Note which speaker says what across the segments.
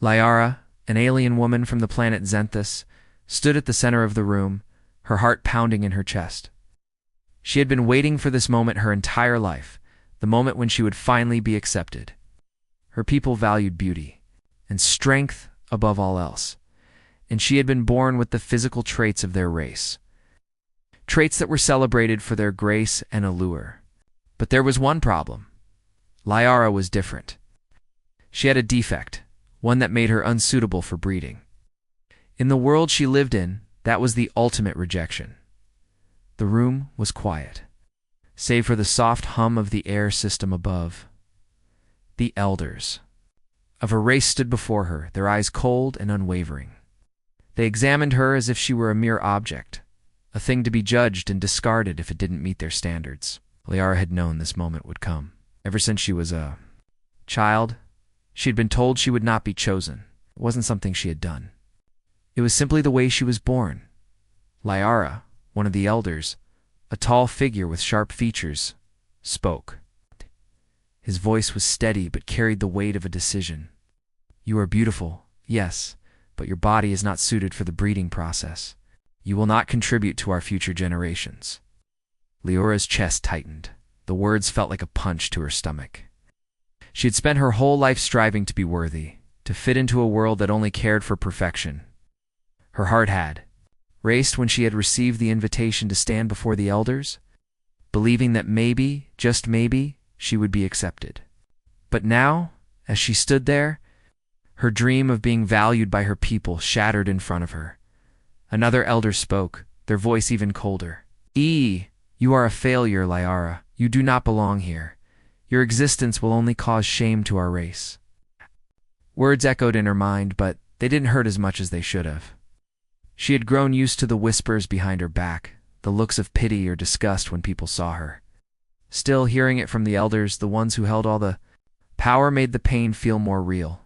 Speaker 1: Liara, an alien woman from the planet Xanthus, stood at the center of the room, her heart pounding in her chest. She had been waiting for this moment her entire life, the moment when she would finally be accepted. Her people valued beauty and strength above all else, and she had been born with the physical traits of their race, traits that were celebrated for their grace and allure. But there was one problem. Liara was different. She had a defect, one that made her unsuitable for breeding. In the world she lived in, that was the ultimate rejection. The room was quiet, save for the soft hum of the air system above. The elders of her race stood before her, their eyes cold and unwavering. They examined her as if she were a mere object, a thing to be judged and discarded if it didn't meet their standards. Liara had known this moment would come. Ever since she was a child, she had been told she would not be chosen. It wasn't something she had done. It was simply the way she was born. Liara, one of the elders, a tall figure with sharp features, spoke. His voice was steady but carried the weight of a decision. You are beautiful, yes, but your body is not suited for the breeding process. You will not contribute to our future generations. Liara's chest tightened. The words felt like a punch to her stomach. She had spent her whole life striving to be worthy, to fit into a world that only cared for perfection. Her heart had raced when she had received the invitation to stand before the elders, believing that maybe, just maybe, she would be accepted. But now, as she stood there, her dream of being valued by her people shattered in front of her. Another elder spoke, their voice even colder. You are a failure, Liara. You do not belong here. Your existence will only cause shame to our race. Words echoed in her mind, but they didn't hurt as much as they should have. She had grown used to the whispers behind her back, the looks of pity or disgust when people saw her. Still, hearing it from the elders, the ones who held all the power, made the pain feel more real.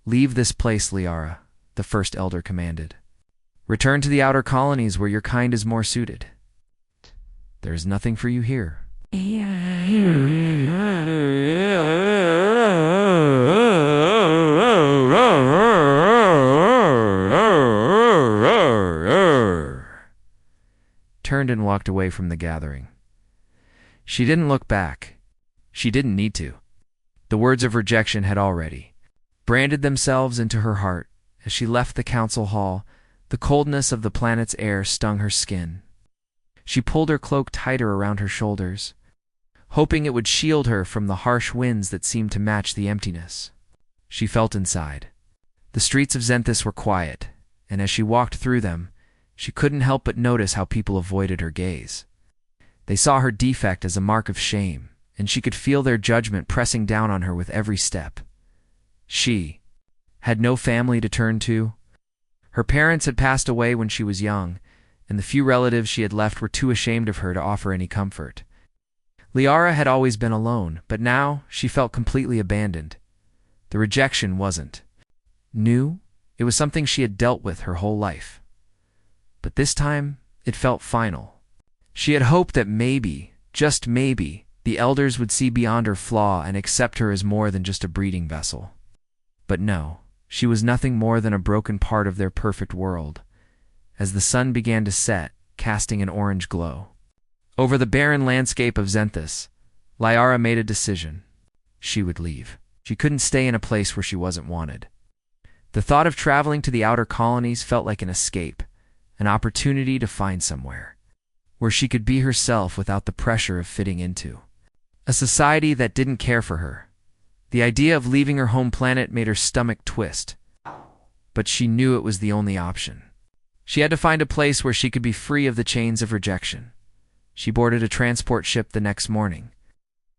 Speaker 1: Leave this place, Liara, the first elder commanded. Return to the outer colonies where your kind is more suited. There is nothing for you here. Turned and walked away from the gathering. She didn't look back. She didn't need to. The words of rejection had already branded themselves into her heart. As she left the council hall, the coldness of the planet's air stung her skin. She pulled her cloak tighter around her shoulders, hoping it would shield her from the harsh winds that seemed to match the emptiness. She felt inside. The streets of Xanthus were quiet, and as she walked through them, she couldn't help but notice how people avoided her gaze. They saw her defect as a mark of shame, and she could feel their judgment pressing down on her with every step. She had no family to turn to. Her parents had passed away when she was young, and the few relatives she had left were too ashamed of her to offer any comfort. Liara had always been alone, but now she felt completely abandoned. The rejection wasn't new. It was something she had dealt with her whole life. But this time, it felt final. She had hoped that maybe, just maybe, the elders would see beyond her flaw and accept her as more than just a breeding vessel. But no, she was nothing more than a broken part of their perfect world. As the sun began to set, casting an orange glow over the barren landscape of Xanthus, Liara made a decision. She would leave. She couldn't stay in a place where she wasn't wanted. The thought of traveling to the outer colonies felt like an escape, an opportunity to find somewhere where she could be herself without the pressure of fitting into a society that didn't care for her. The idea of leaving her home planet made her stomach twist, but she knew it was the only option. She had to find a place where she could be free of the chains of rejection. She boarded a transport ship the next morning,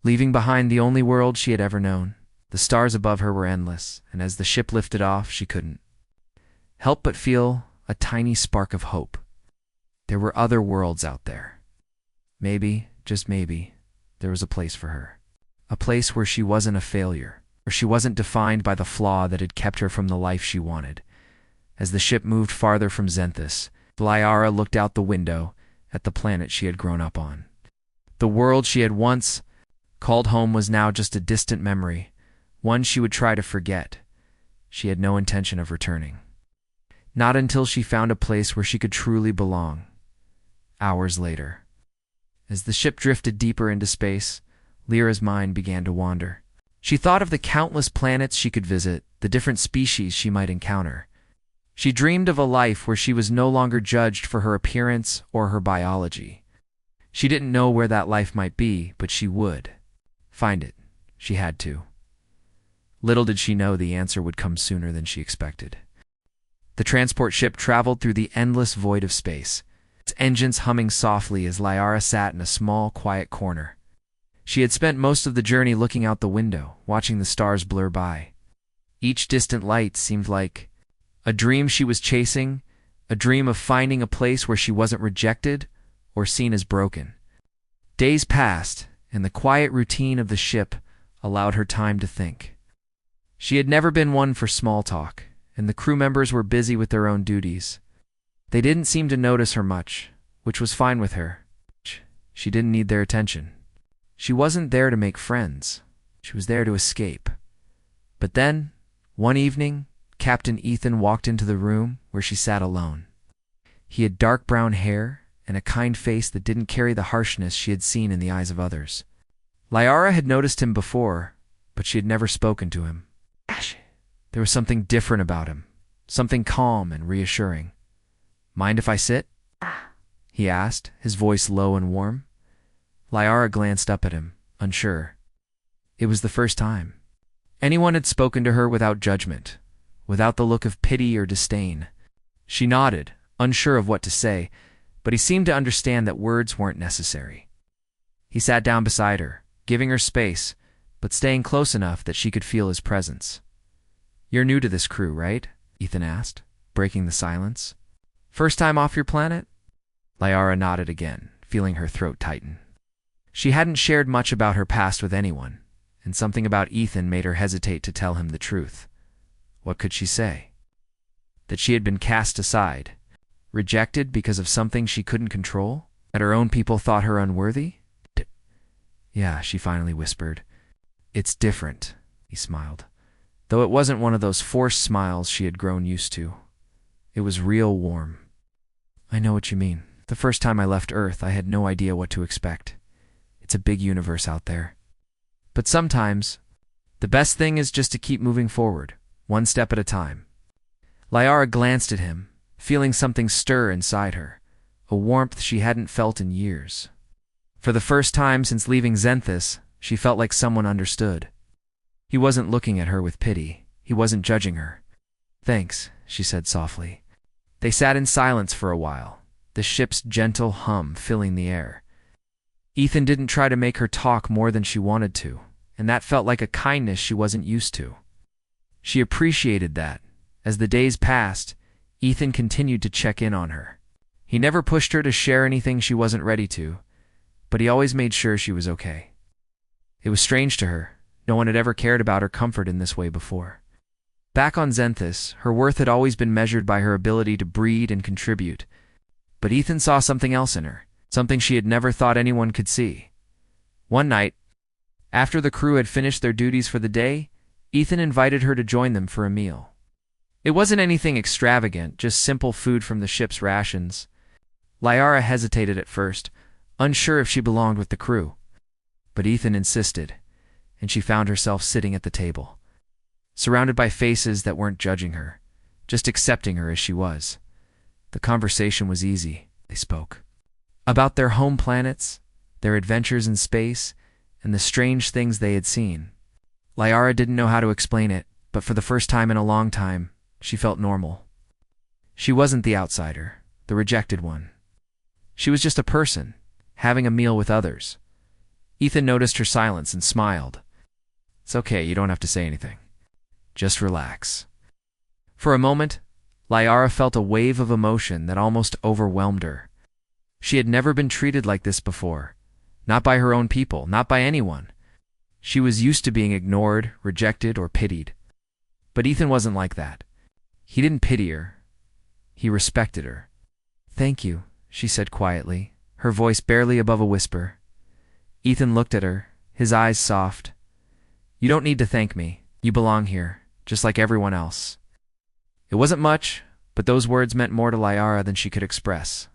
Speaker 1: leaving behind the only world she had ever known. The stars above her were endless, and as the ship lifted off, she couldn't help but feel a tiny spark of hope. There were other worlds out there. Maybe, just maybe, there was a place for her. A place where she wasn't a failure, where she wasn't defined by the flaw that had kept her from the life she wanted. As the ship moved farther from Xanthus, Liara looked out the window at the planet she had grown up on. The world she had once called home was now just a distant memory, one she would try to forget. she had no intention of returning. Not until she found a place where she could truly belong. Hours later. As the ship drifted deeper into space, Lyra's mind began to wander. She thought of the countless planets she could visit, the different species she might encounter. She dreamed of a life where she was no longer judged for her appearance or her biology. She didn't know where that life might be, but she would find it. She had to. Little did she know the answer would come sooner than she expected. The transport ship traveled through the endless void of space, its engines humming softly as Lyra sat in a small, quiet corner. She had spent most of the journey looking out the window, watching the stars blur by. Each distant light seemed like a dream she was chasing, a dream of finding a place where she wasn't rejected or seen as broken. Days passed, and the quiet routine of the ship allowed her time to think. She had never been one for small talk, and the crew members were busy with their own duties. They didn't seem to notice her much, which was fine with her. She didn't need their attention. She wasn't there to make friends. She was there to escape. But then, one evening, Captain Ethan walked into the room where she sat alone. He had dark brown hair and a kind face that didn't carry the harshness she had seen in the eyes of others. Lyra had noticed him before, but she had never spoken to him. There was something different about him, something calm and reassuring. "Mind if I sit?" he asked, his voice low and warm. Lyra glanced up at him, unsure. It was the first time anyone had spoken to her without judgment, without the look of pity or disdain. She nodded, unsure of what to say, but he seemed to understand that words weren't necessary. He sat down beside her, giving her space, but staying close enough that she could feel his presence. "You're new to this crew, right?" Ethan asked, breaking the silence. "First time off your planet?" Lyra nodded again, feeling her throat tighten. She hadn't shared much about her past with anyone, and something about Ethan made her hesitate to tell him the truth. What could she say? That she had been cast aside, rejected because of something she couldn't control? That her own people thought her unworthy? "Yeah," she finally whispered. "It's different," he smiled, though it wasn't one of those forced smiles she had grown used to. It was real warm. "I know what you mean. The first time I left Earth, I had no idea what to expect. It's a big universe out there. But sometimes, the best thing is just to keep moving forward, one step at a time." Lyra glanced at him, feeling something stir inside her, a warmth she hadn't felt in years. For the first time since leaving Xanthus, she felt like someone understood. He wasn't looking at her with pity. He wasn't judging her. "Thanks," she said softly. They sat in silence for a while, the ship's gentle hum filling the air. Ethan didn't try to make her talk more than she wanted to, and that felt like a kindness she wasn't used to. She appreciated that. As the days passed, Ethan continued to check in on her. He never pushed her to share anything she wasn't ready to, but he always made sure she was okay. It was strange to her. No one had ever cared about her comfort in this way before. Back on Xanthus, her worth had always been measured by her ability to breed and contribute, but Ethan saw something else in her, something she had never thought anyone could see. One night, after the crew had finished their duties for the day, Ethan invited her to join them for a meal. It wasn't anything extravagant, just simple food from the ship's rations. Lyra hesitated at first, unsure if she belonged with the crew. But Ethan insisted, and she found herself sitting at the table, surrounded by faces that weren't judging her, just accepting her as she was. The conversation was easy. They spoke about their home planets, their adventures in space, and the strange things they had seen. Lyra didn't know how to explain it, but for the first time in a long time, she felt normal. She wasn't the outsider, the rejected one. She was just a person, having a meal with others. Ethan noticed her silence and smiled. "It's okay, you don't have to say anything. Just relax." For a moment, Lyra felt a wave of emotion that almost overwhelmed her. She had never been treated like this before, not by her own people, not by anyone. She was used to being ignored, rejected, or pitied. But Ethan wasn't like that. He didn't pity her. He respected her. "Thank you," she said quietly, her voice barely above a whisper. Ethan looked at her, his eyes soft. "You don't need to thank me. You belong here. just like everyone else. It wasn't much, but those words meant more to Liara than she could express.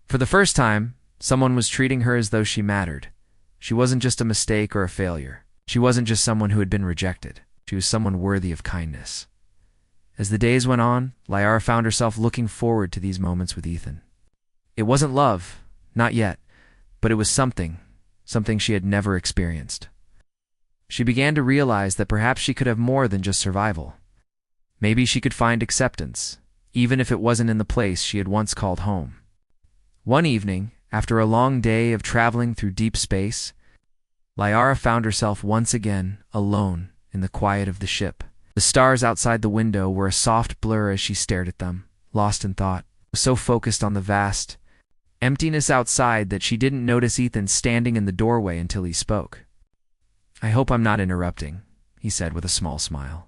Speaker 1: For the first time, someone was treating her as though she mattered. She wasn't just a mistake or a failure. She wasn't just someone who had been rejected. She was someone worthy of kindness. As the days went on, Liara found herself looking forward to these moments with Ethan. It wasn't love, not yet, but it was something she had never experienced. She began to realize that perhaps she could have more than just survival. Maybe she could find acceptance, even if it wasn't in the place she had once called home. One evening, after a long day of traveling through deep space, Liara found herself once again alone in the quiet of the ship. The stars outside the window were a soft blur as she stared at them, lost in thought, so focused on the vast emptiness outside that she didn't notice Ethan standing in the doorway until he spoke. "I hope I'm not interrupting," he said with a small smile.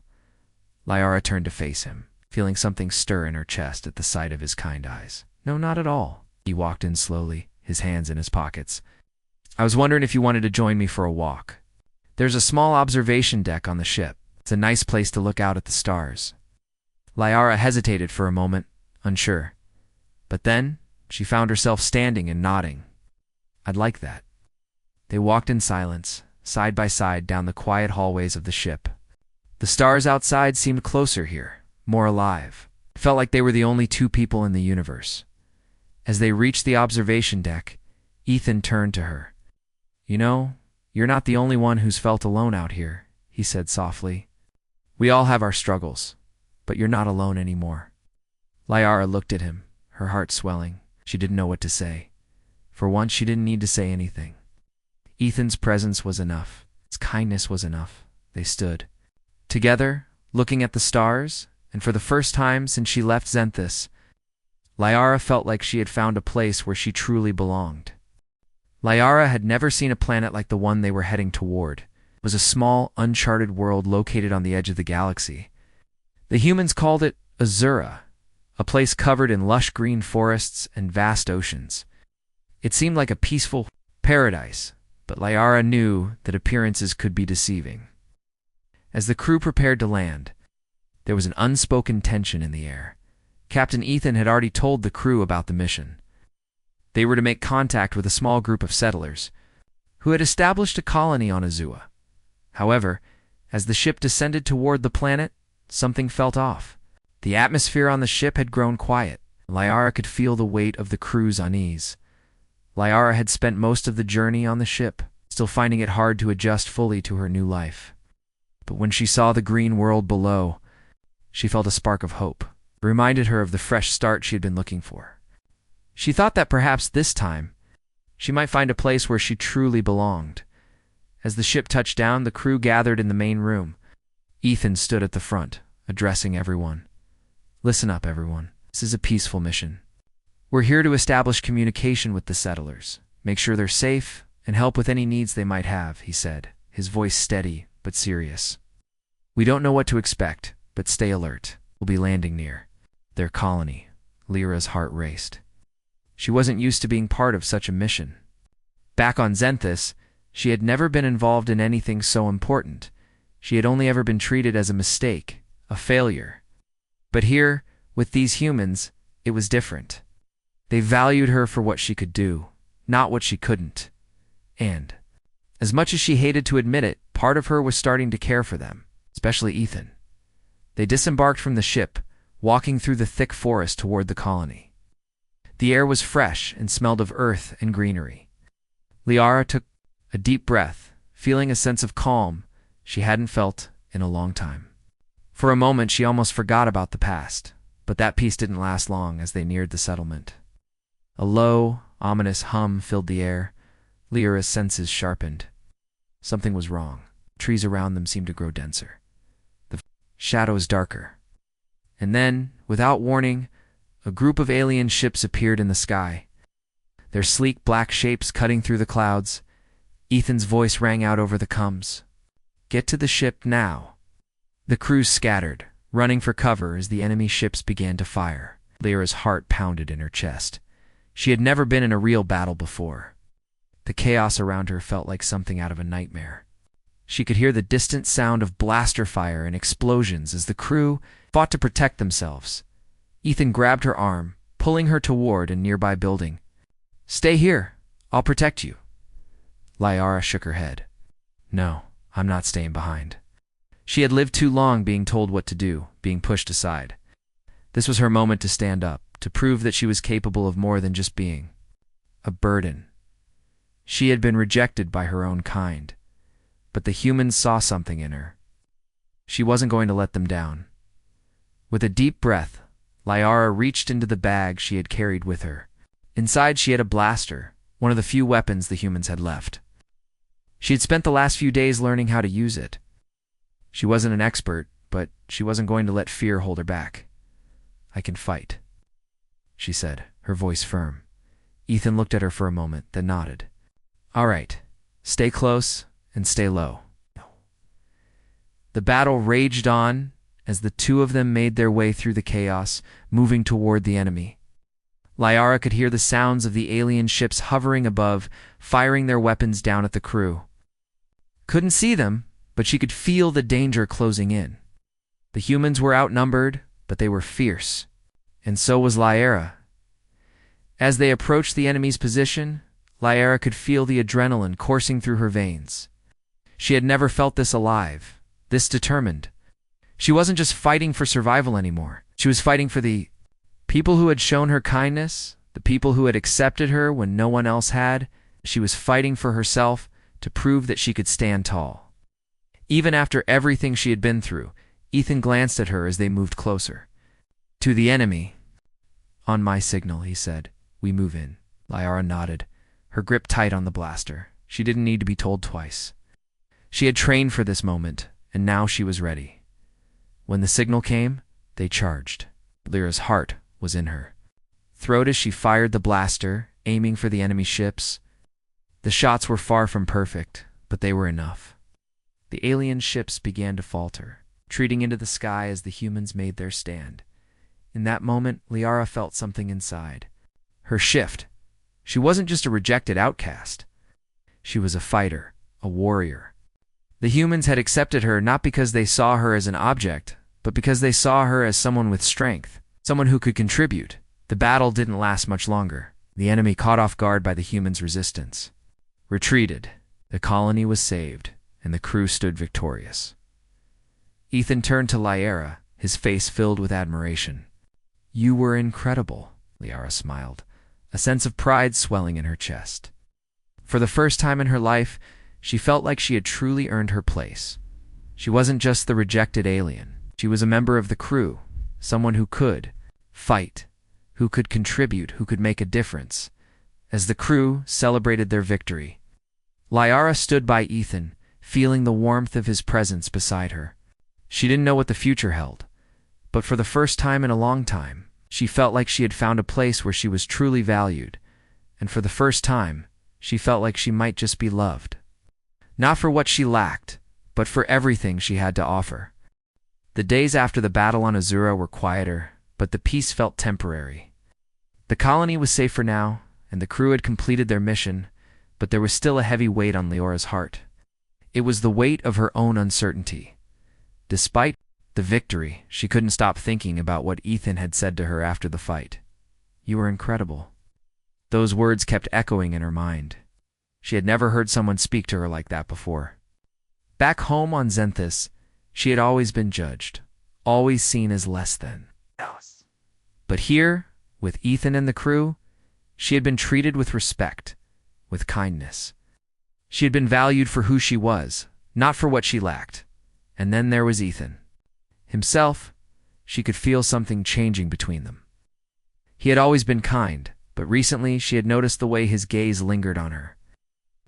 Speaker 1: Liara turned to face him, feeling something stir in her chest at the sight of his kind eyes. "No, not at all." He walked in slowly, his hands in his pockets. "I was wondering if you wanted to join me for a walk. There's a small observation deck on the ship. It's a nice place to look out at the stars." Liara hesitated for a moment, unsure. But then she found herself standing and nodding. "I'd like that." They walked in silence, side by side down the quiet hallways of the ship. The stars outside seemed closer here, more alive. It felt like they were the only two people in the universe. As they reached the observation deck, Ethan turned to her. "You know, you're not the only one who's felt alone out here," he said softly. "We all have our struggles, but you're not alone anymore." Liara looked at him, her heart swelling. She didn't know what to say. For once, she didn't need to say anything. Ethan's presence was enough. His kindness was enough. They stood together, looking at the stars, and for the first time since she left Xanthus, Liara felt like she had found a place where she truly belonged. Liara had never seen a planet like the one they were heading toward. It was a small, uncharted world located on the edge of the galaxy. The humans called it Azura, a place covered in lush green forests and vast oceans. It seemed like a peaceful paradise, but Liara knew that appearances could be deceiving. As the crew prepared to land, there was an unspoken tension in the air. Captain Ethan had already told the crew about the mission. They were to make contact with a small group of settlers who had established a colony on Azua. However, as the ship descended toward the planet, something felt off. The atmosphere on the ship had grown quiet. Liara could feel the weight of the crew's unease. Liara had spent most of the journey on the ship, still finding it hard to adjust fully to her new life. But when she saw the green world below, she felt a spark of hope. It reminded her of the fresh start she had been looking for. She thought that perhaps this time, she might find a place where she truly belonged. As the ship touched down, the crew gathered in the main room. Ethan stood at the front, addressing everyone. "Listen up, everyone. This is a peaceful mission. We're here to establish communication with the settlers, make sure they're safe, and help with any needs they might have," he said, his voice steady but serious. "We don't know what to expect, but stay alert. We'll be landing near their colony." Lyra's heart raced. She wasn't used to being part of such a mission. Back on Xanthus, she had never been involved in anything so important. She had only ever been treated as a mistake, a failure. But here, with these humans, it was different. They valued her for what she could do, not what she couldn't. And, as much as she hated to admit it, part of her was starting to care for them, especially Ethan. They disembarked from the ship, walking through the thick forest toward the colony. The air was fresh and smelled of earth and greenery. Liara took a deep breath, feeling a sense of calm she hadn't felt in a long time. For a moment, she almost forgot about the past, but that peace didn't last long as they neared the settlement. A low, ominous hum filled the air. Lyra's senses sharpened. Something was wrong. Trees around them seemed to grow denser, the shadows darker. And then, without warning, a group of alien ships appeared in the sky, their sleek black shapes cutting through the clouds. Ethan's voice rang out over the comms. "Get to the ship now." The crew scattered, running for cover as the enemy ships began to fire. Lyra's heart pounded in her chest. She had never been in a real battle before. The chaos around her felt like something out of a nightmare. She could hear the distant sound of blaster fire and explosions as the crew fought to protect themselves. Ethan grabbed her arm, pulling her toward a nearby building. "Stay here. I'll protect you." Liara shook her head. "No, I'm not staying behind." She had lived too long being told what to do, being pushed aside. This was her moment to stand up, to prove that she was capable of more than just being a burden. She had been rejected by her own kind, but the humans saw something in her. She wasn't going to let them down. With a deep breath, Liara reached into the bag she had carried with her. Inside she had a blaster, one of the few weapons the humans had left. She had spent the last few days learning how to use it. She wasn't an expert, but she wasn't going to let fear hold her back. "I can fight," she said, her voice firm. Ethan looked at her for a moment, then nodded. "All right, stay close and stay low." The battle raged on as the two of them made their way through the chaos, moving toward the enemy. Liara could hear the sounds of the alien ships hovering above, firing their weapons down at the crew. Couldn't see them, but she could feel the danger closing in. The humans were outnumbered, but they were fierce, and so was Liara. As they approached the enemy's position, Liara could feel the adrenaline coursing through her veins. She had never felt this alive, this determined. She wasn't just fighting for survival anymore. She was fighting for the people who had shown her kindness, the people who had accepted her when no one else had. She was fighting for herself to prove that she could stand tall. Even after everything she had been through, Ethan glanced at her as they moved closer. "To the enemy." "On my signal," he said. "We move in." Liara nodded, her grip tight on the blaster. She didn't need to be told twice. She had trained for this moment, and now she was ready. When the signal came, they charged. Lyra's heart was in her throat as she fired the blaster, aiming for the enemy ships. The shots were far from perfect, but they were enough. The alien ships began to falter, retreating into the sky as the humans made their stand. In that moment, Liara felt something inside. Her shift. She wasn't just a rejected outcast. She was a fighter, a warrior. The humans had accepted her not because they saw her as an object, but because they saw her as someone with strength, someone who could contribute. The battle didn't last much longer. The enemy, caught off guard by the humans' resistance, retreated. The colony was saved, and the crew stood victorious. Ethan turned to Liara, his face filled with admiration. "You were incredible," Liara smiled, a sense of pride swelling in her chest. For the first time in her life, she felt like she had truly earned her place. She wasn't just the rejected alien. She was a member of the crew, someone who could fight, who could contribute, who could make a difference. As the crew celebrated their victory, Liara stood by Ethan, feeling the warmth of his presence beside her. She didn't know what the future held, but for the first time in a long time, she felt like she had found a place where she was truly valued, and for the first time, she felt like she might just be loved. Not for what she lacked, but for everything she had to offer. The days after the battle on Azura were quieter, but the peace felt temporary. The colony was safe for now, and the crew had completed their mission, but there was still a heavy weight on Liara's heart. It was the weight of her own uncertainty. Despite the victory, she couldn't stop thinking about what Ethan had said to her after the fight. "You were incredible." Those words kept echoing in her mind. She had never heard someone speak to her like that before. Back home on Zenthis, she had always been judged, always seen as less than. But here, with Ethan and the crew, she had been treated with respect, with kindness. She had been valued for who she was, not for what she lacked. And then there was Ethan. Himself, she could feel something changing between them. He had always been kind, but recently she had noticed the way his gaze lingered on her.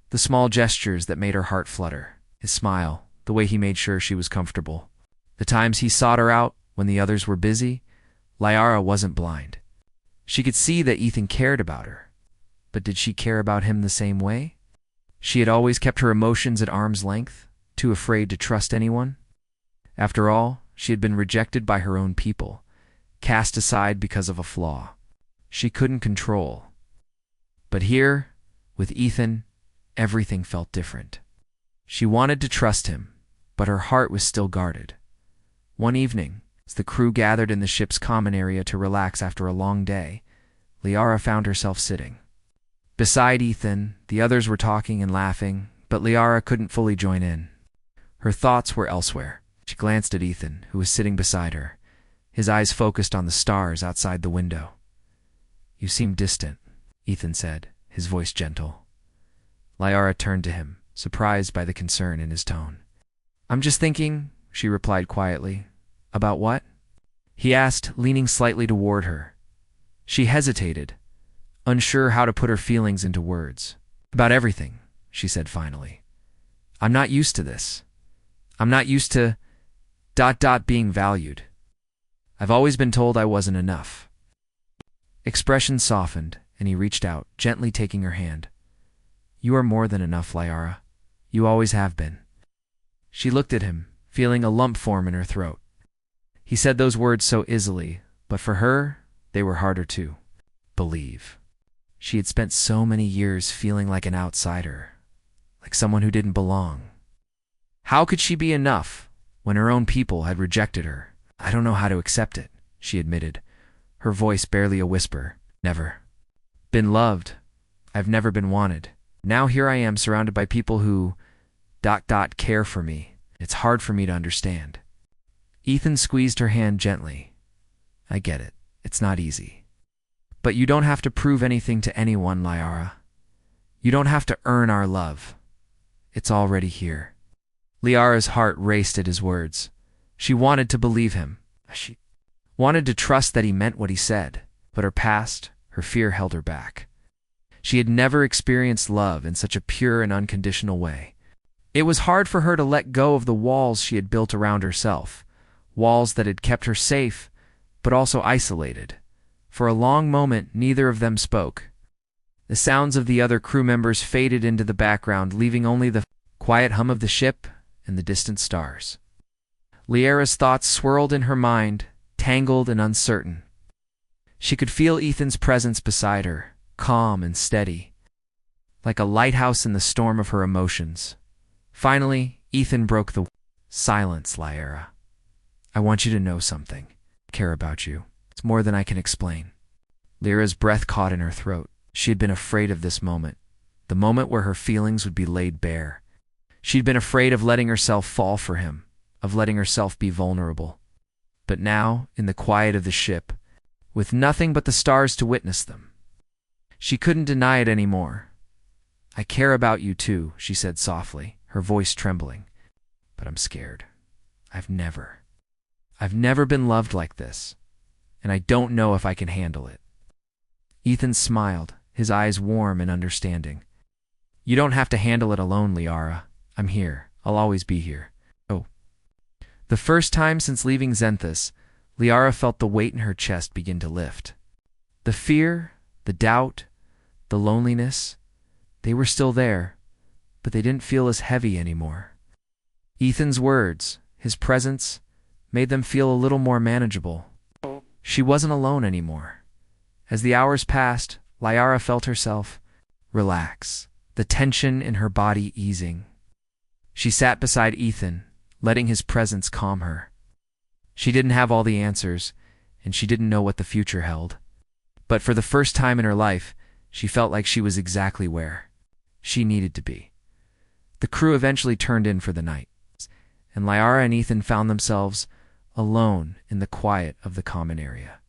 Speaker 1: The small gestures that made her heart flutter, his smile, the way he made sure she was comfortable. The times he sought her out when the others were busy, Liara wasn't blind. She could see that Ethan cared about her, but did she care about him the same way? She had always kept her emotions at arm's length, too afraid to trust anyone. After all, she had been rejected by her own people, cast aside because of a flaw she couldn't control. But here, with Ethan, everything felt different. She wanted to trust him, but her heart was still guarded. One evening, as the crew gathered in the ship's common area to relax after a long day, Liara found herself sitting. Beside Ethan, the others were talking and laughing, but Liara couldn't fully join in. Her thoughts were elsewhere. She glanced at Ethan, who was sitting beside her, his eyes focused on the stars outside the window. "You seem distant," Ethan said, his voice gentle. Liara turned to him, surprised by the concern in his tone. "I'm just thinking," she replied quietly. "About what?" he asked, leaning slightly toward her. She hesitated, unsure how to put her feelings into words. "About everything," she said finally. "I'm not used to this. I'm not used to... being valued. I've always been told I wasn't enough." Expression softened, and he reached out, gently taking her hand. "You are more than enough, Liara. You always have been." She looked at him, feeling a lump form in her throat. He said those words so easily, but for her, they were harder to believe. She had spent so many years feeling like an outsider, like someone who didn't belong. How could she be enough when her own people had rejected her? "I don't know how to accept it," she admitted, her voice barely a whisper. "Never been loved. I've never been wanted. Now here I am surrounded by people who... care for me. It's hard for me to understand." Ethan squeezed her hand gently. "I get it. It's not easy. But you don't have to prove anything to anyone, Liara. You don't have to earn our love. It's already here." Liara's heart raced at his words. She wanted to believe him. She wanted to trust that he meant what he said, but her past, her fear held her back. She had never experienced love in such a pure and unconditional way. It was hard for her to let go of the walls she had built around herself, walls that had kept her safe, but also isolated. For a long moment, neither of them spoke. The sounds of the other crew members faded into the background, leaving only the quiet hum of the ship and the distant stars. Liara's thoughts swirled in her mind, tangled and uncertain. She could feel Ethan's presence beside her, calm and steady, like a lighthouse in the storm of her emotions. Finally, Ethan broke the silence. "Liara, I want you to know something. I care about you. It's more than I can explain." Lyra's breath caught in her throat. She had been afraid of this moment, the moment where her feelings would be laid bare. She'd been afraid of letting herself fall for him, of letting herself be vulnerable. But now, in the quiet of the ship, with nothing but the stars to witness them, she couldn't deny it anymore. "I care about you too," she said softly, her voice trembling. "But I'm scared. I've never been loved like this, and I don't know if I can handle it." Ethan smiled, his eyes warm and understanding. "You don't have to handle it alone, Liara. I'm here. I'll always be here." Oh. The first time since leaving Xanthus, Liara felt the weight in her chest begin to lift. The fear, the doubt, the loneliness, they were still there, but they didn't feel as heavy anymore. Ethan's words, his presence, made them feel a little more manageable. She wasn't alone anymore. As the hours passed, Liara felt herself relax, the tension in her body easing. She sat beside Ethan, letting his presence calm her. She didn't have all the answers, and she didn't know what the future held. But for the first time in her life, she felt like she was exactly where she needed to be. The crew eventually turned in for the night, and Liara and Ethan found themselves alone in the quiet of the common area.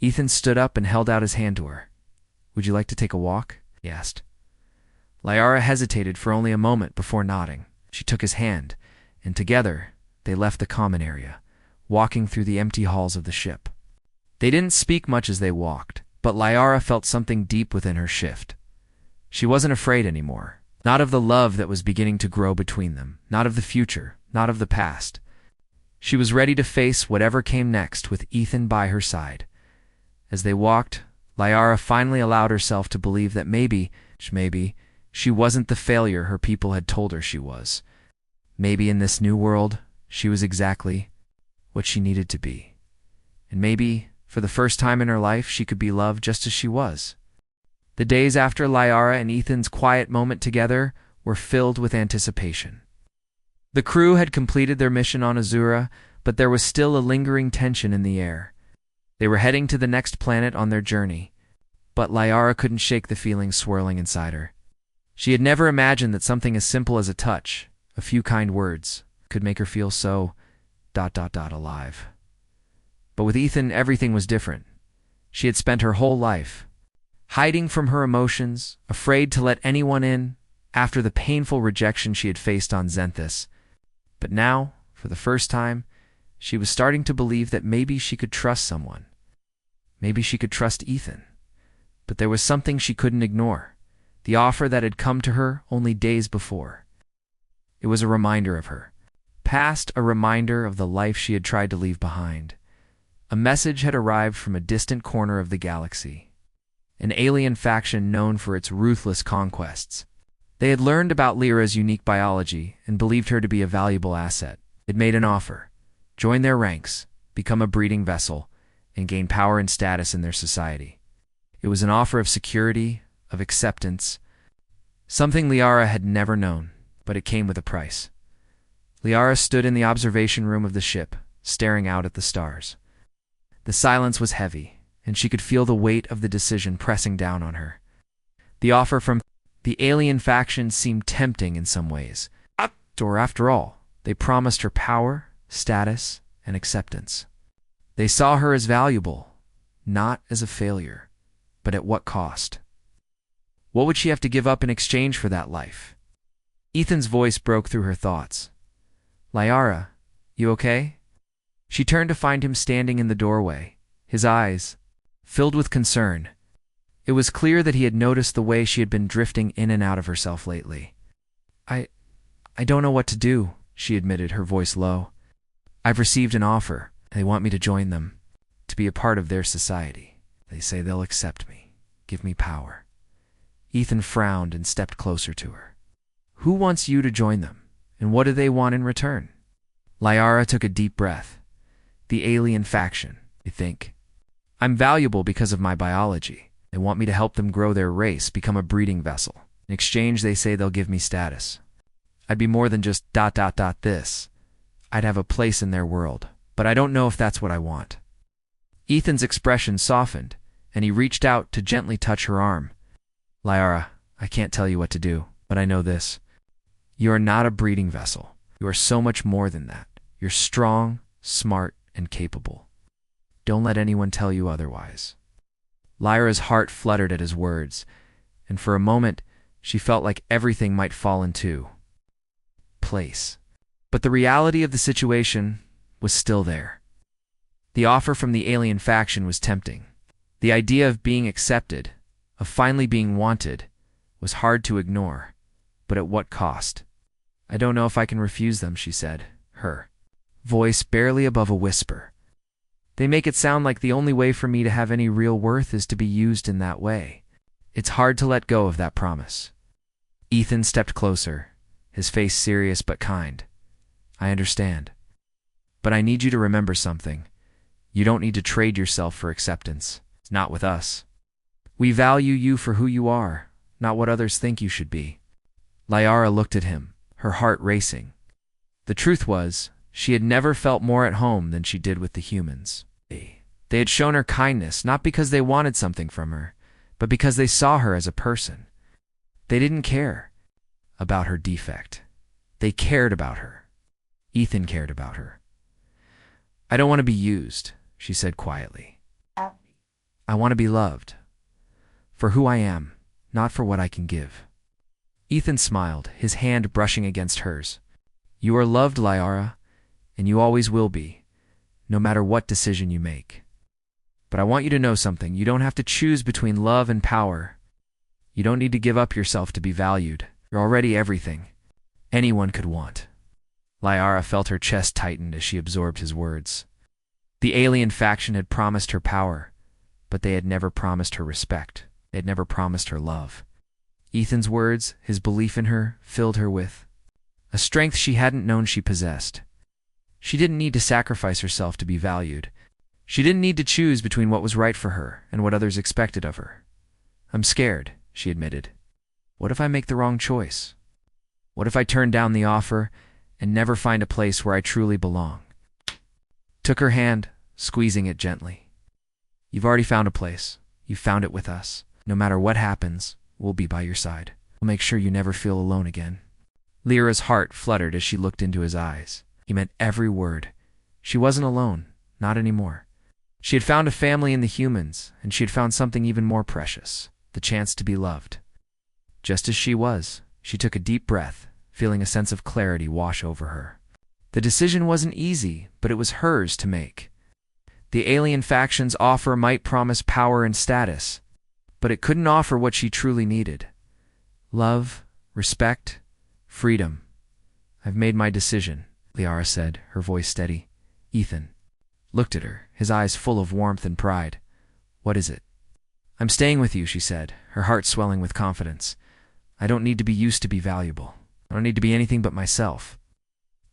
Speaker 1: Ethan stood up and held out his hand to her. "Would you like to take a walk?" he asked. Liara hesitated for only a moment before nodding. She took his hand, and together they left the common area, walking through the empty halls of the ship. They didn't speak much as they walked, but Liara felt something deep within her shift. She wasn't afraid anymore, not of the love that was beginning to grow between them, not of the future, not of the past. She was ready to face whatever came next with Ethan by her side. As they walked, Liara finally allowed herself to believe that maybe she wasn't the failure her people had told her she was. Maybe in this new world, she was exactly what she needed to be. And maybe, for the first time in her life, she could be loved just as she was. The days after Liara and Ethan's quiet moment together were filled with anticipation. The crew had completed their mission on Azura, but there was still a lingering tension in the air. They were heading to the next planet on their journey, but Liara couldn't shake the feelings swirling inside her. She had never imagined that something as simple as a touch, a few kind words, could make her feel so ... alive. But with Ethan, everything was different. She had spent her whole life hiding from her emotions, afraid to let anyone in, after the painful rejection she had faced on Xanthus. But now, for the first time, she was starting to believe that maybe she could trust someone. Maybe she could trust Ethan. But there was something she couldn't ignore, the offer that had come to her only days before. It was a reminder of her past, a reminder of the life she had tried to leave behind. A message had arrived from a distant corner of the galaxy, an alien faction known for its ruthless conquests. They had learned about Lyra's unique biology and believed her to be a valuable asset. It made an offer: join their ranks, become a breeding vessel, and gain power and status in their society. It was an offer of security, of acceptance, something Liara had never known, but it came with a price. Liara stood in the observation room of the ship, staring out at the stars. The silence was heavy, and she could feel the weight of the decision pressing down on her. The offer from the alien faction seemed tempting in some ways. Or after all, they promised her power, status, and acceptance. They saw her as valuable, not as a failure, but at what cost? What would she have to give up in exchange for that life? Ethan's voice broke through her thoughts. Liara, you okay? She turned to find him standing in the doorway, his eyes filled with concern. It was clear that he had noticed the way she had been drifting in and out of herself lately. I don't know what to do, she admitted, her voice low. I've received an offer. They want me to join them, to be a part of their society. They say they'll accept me, give me power. Ethan frowned and stepped closer to her. Who wants you to join them, and what do they want in return? Liara took a deep breath. The alien faction, I think. I'm valuable because of my biology. They want me to help them grow their race, become a breeding vessel. In exchange, they say they'll give me status. I'd be more than just ... this. I'd have a place in their world, but I don't know if that's what I want. Ethan's expression softened, and he reached out to gently touch her arm. Liara, I can't tell you what to do, but I know this. You are not a breeding vessel. You are so much more than that. You're strong, smart, and capable. Don't let anyone tell you otherwise. Lyra's heart fluttered at his words, and for a moment she felt like everything might fall into place. But the reality of the situation was still there. The offer from the alien faction was tempting. The idea of being accepted, of finally being wanted, was hard to ignore. But at what cost? I don't know if I can refuse them, she said, her voice barely above a whisper. They make it sound like the only way for me to have any real worth is to be used in that way. It's hard to let go of that promise. Ethan stepped closer, his face serious but kind. I understand. But I need you to remember something. You don't need to trade yourself for acceptance. It's not with us. We value you for who you are, not what others think you should be. Liara looked at him, her heart racing. The truth was, she had never felt more at home than she did with the humans. They had shown her kindness not because they wanted something from her, but because they saw her as a person. They didn't care about her defect. They cared about her. Ethan cared about her. I don't want to be used, she said quietly. I want to be loved. For who I am, not for what I can give. Ethan smiled, his hand brushing against hers. You are loved, Liara, and you always will be, no matter what decision you make. But I want you to know something. You don't have to choose between love and power. You don't need to give up yourself to be valued. You're already everything anyone could want. Liara felt her chest tighten as she absorbed his words. The alien faction had promised her power, but they had never promised her respect. They had never promised her love. Ethan's words, his belief in her, filled her with a strength she hadn't known she possessed. She didn't need to sacrifice herself to be valued. She didn't need to choose between what was right for her and what others expected of her. I'm scared, she admitted. What if I make the wrong choice? What if I turn down the offer and never find a place where I truly belong? Took her hand, squeezing it gently. You've already found a place. You found it with us. No matter what happens, we'll be by your side. We'll make sure you never feel alone again. Lyra's heart fluttered as she looked into his eyes. He meant every word. She wasn't alone, not anymore. She had found a family in the humans, and she had found something even more precious, the chance to be loved. Just as she was, she took a deep breath, feeling a sense of clarity wash over her. The decision wasn't easy, but it was hers to make. The alien faction's offer might promise power and status, but it couldn't offer what she truly needed. Love, respect, freedom. I've made my decision, Liara said, her voice steady. Ethan looked at her, his eyes full of warmth and pride. What is it? I'm staying with you, she said, her heart swelling with confidence. I don't need to be used to be valuable. I don't need to be anything but myself.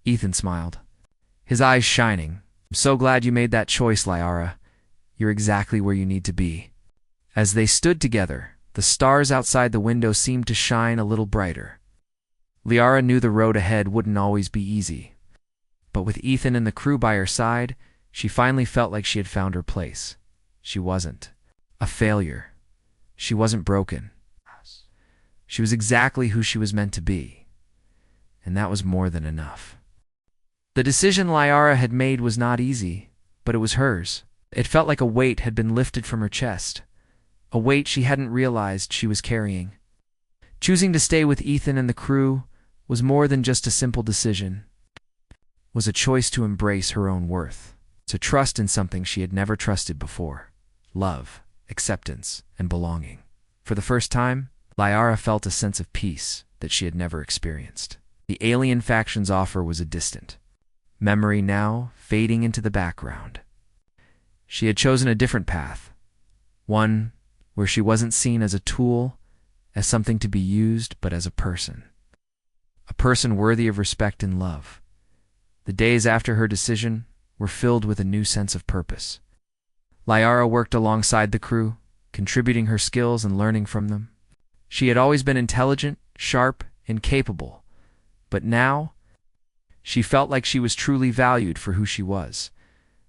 Speaker 1: Ethan smiled, his eyes shining. I'm so glad you made that choice, Liara. You're exactly where you need to be. As they stood together, the stars outside the window seemed to shine a little brighter. Liara knew the road ahead wouldn't always be easy. But with Ethan and the crew by her side, she finally felt like she had found her place. She wasn't a failure. She wasn't broken. She was exactly who she was meant to be. And that was more than enough. The decision Liara had made was not easy, but it was hers. It felt like a weight had been lifted from her chest, a weight she hadn't realized she was carrying. Choosing to stay with Ethan and the crew was more than just a simple decision. It was a choice to embrace her own worth, to trust in something she had never trusted before: love, acceptance, and belonging. For the first time, Liara felt a sense of peace that she had never experienced. The alien faction's offer was a distant memory now, fading into the background. She had chosen a different path, one where she wasn't seen as a tool, as something to be used, but as a person worthy of respect and love. The days after her decision were filled with a new sense of purpose. Liara worked alongside the crew, contributing her skills and learning from them. She had always been intelligent, sharp, and capable, but now she felt like she was truly valued for who she was,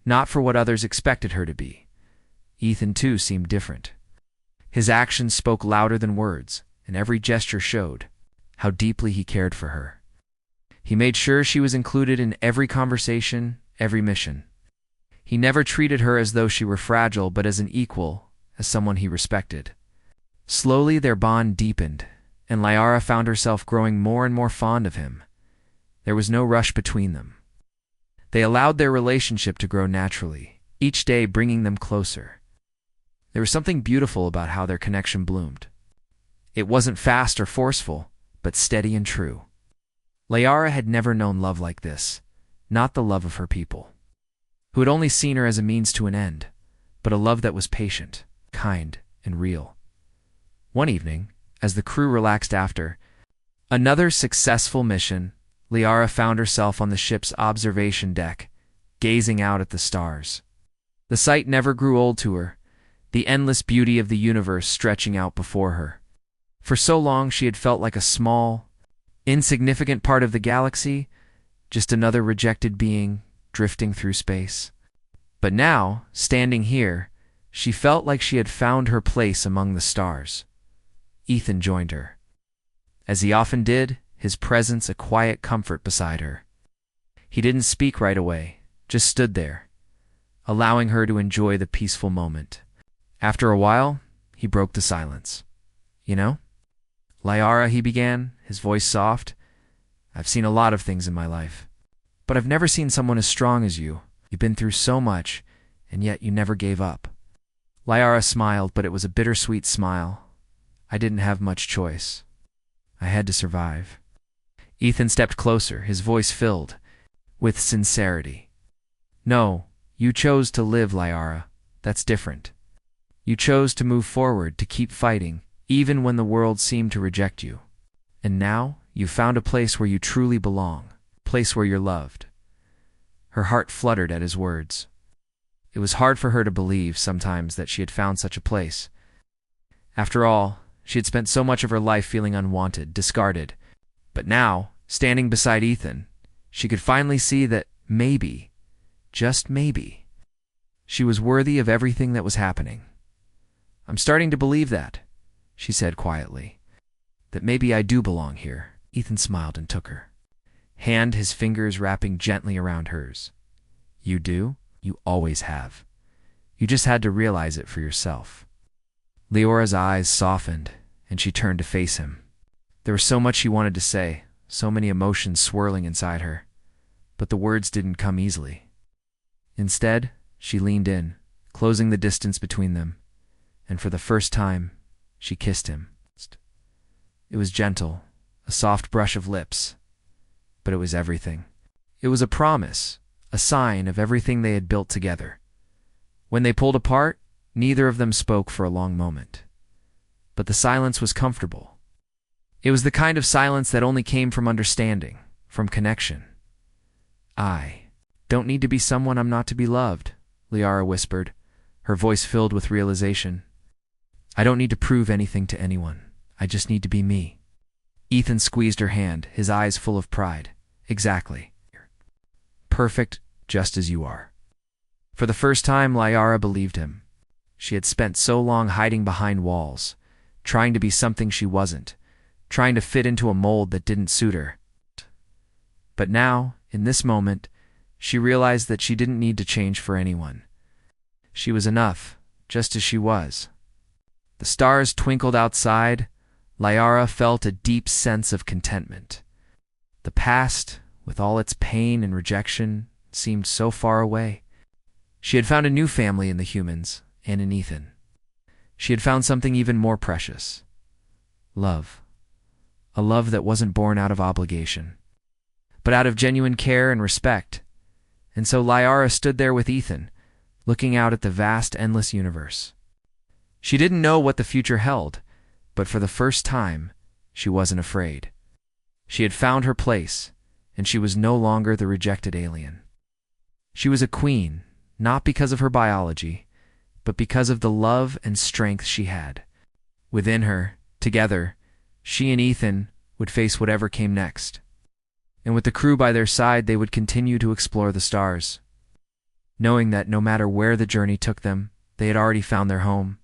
Speaker 1: not for what others expected her to be. Ethan, too, seemed different. His actions spoke louder than words, and every gesture showed how deeply he cared for her. He made sure she was included in every conversation, every mission. He never treated her as though she were fragile, but as an equal, as someone he respected. Slowly their bond deepened, and Liara found herself growing more and more fond of him. There was no rush between them. They allowed their relationship to grow naturally, each day bringing them closer. There was something beautiful about how their connection bloomed. It wasn't fast or forceful, but steady and true. Liara had never known love like this, not the love of her people, who had only seen her as a means to an end, but a love that was patient, kind, and real. One evening, as the crew relaxed after another successful mission, Liara found herself on the ship's observation deck, gazing out at the stars. The sight never grew old to her, the endless beauty of the universe stretching out before her. For so long she had felt like a small, insignificant part of the galaxy, just another rejected being drifting through space. But now, standing here, she felt like she had found her place among the stars. Ethan joined her. As he often did, his presence a quiet comfort beside her. He didn't speak right away, just stood there, allowing her to enjoy the peaceful moment. After a while, he broke the silence. You know, Liara, he began, his voice soft, I've seen a lot of things in my life, but I've never seen someone as strong as you. You've been through so much, and yet you never gave up. Liara smiled, but it was a bittersweet smile. I didn't have much choice. I had to survive. Ethan stepped closer, his voice filled with sincerity. No, you chose to live, Liara. That's different. You chose to move forward, to keep fighting, even when the world seemed to reject you. And now, you've found a place where you truly belong, a place where you're loved. Her heart fluttered at his words. It was hard for her to believe sometimes that she had found such a place. After all, she had spent so much of her life feeling unwanted, discarded, But now, standing beside Ethan, she could finally see that maybe, just maybe, she was worthy of everything that was happening. "I'm starting to believe that," she said quietly. "That maybe I do belong here." Ethan smiled and took her hand, his fingers wrapping gently around hers. "You do? You always have. You just had to realize it for yourself." Leora's eyes softened, and she turned to face him. There was so much she wanted to say, so many emotions swirling inside her, but the words didn't come easily. Instead, she leaned in, closing the distance between them, and for the first time, she kissed him. It was gentle, a soft brush of lips, but it was everything. It was a promise, a sign of everything they had built together. When they pulled apart, neither of them spoke for a long moment. But the silence was comfortable. It was the kind of silence that only came from understanding, from connection. "I don't need to be someone I'm not to be loved," Liara whispered, her voice filled with realization. "I don't need to prove anything to anyone. I just need to be me." Ethan squeezed her hand, his eyes full of pride. "Exactly. Perfect, just as you are." For the first time, Liara believed him. She had spent so long hiding behind walls, trying to be something she wasn't, trying to fit into a mold that didn't suit her. But now, in this moment, she realized that she didn't need to change for anyone. She was enough, just as she was. The stars twinkled outside. Liara felt a deep sense of contentment. The past, with all its pain and rejection, seemed so far away. She had found a new family in the humans, and in Ethan. She had found something even more precious. Love. A love that wasn't born out of obligation, but out of genuine care and respect. And so Liara stood there with Ethan, looking out at the vast, endless universe. She didn't know what the future held, but for the first time, she wasn't afraid. She had found her place, and she was no longer the rejected alien. She was a queen, not because of her biology, but because of the love and strength she had. Within her, together, she and Ethan would face whatever came next. And with the crew by their side, they would continue to explore the stars, knowing that no matter where the journey took them, they had already found their home.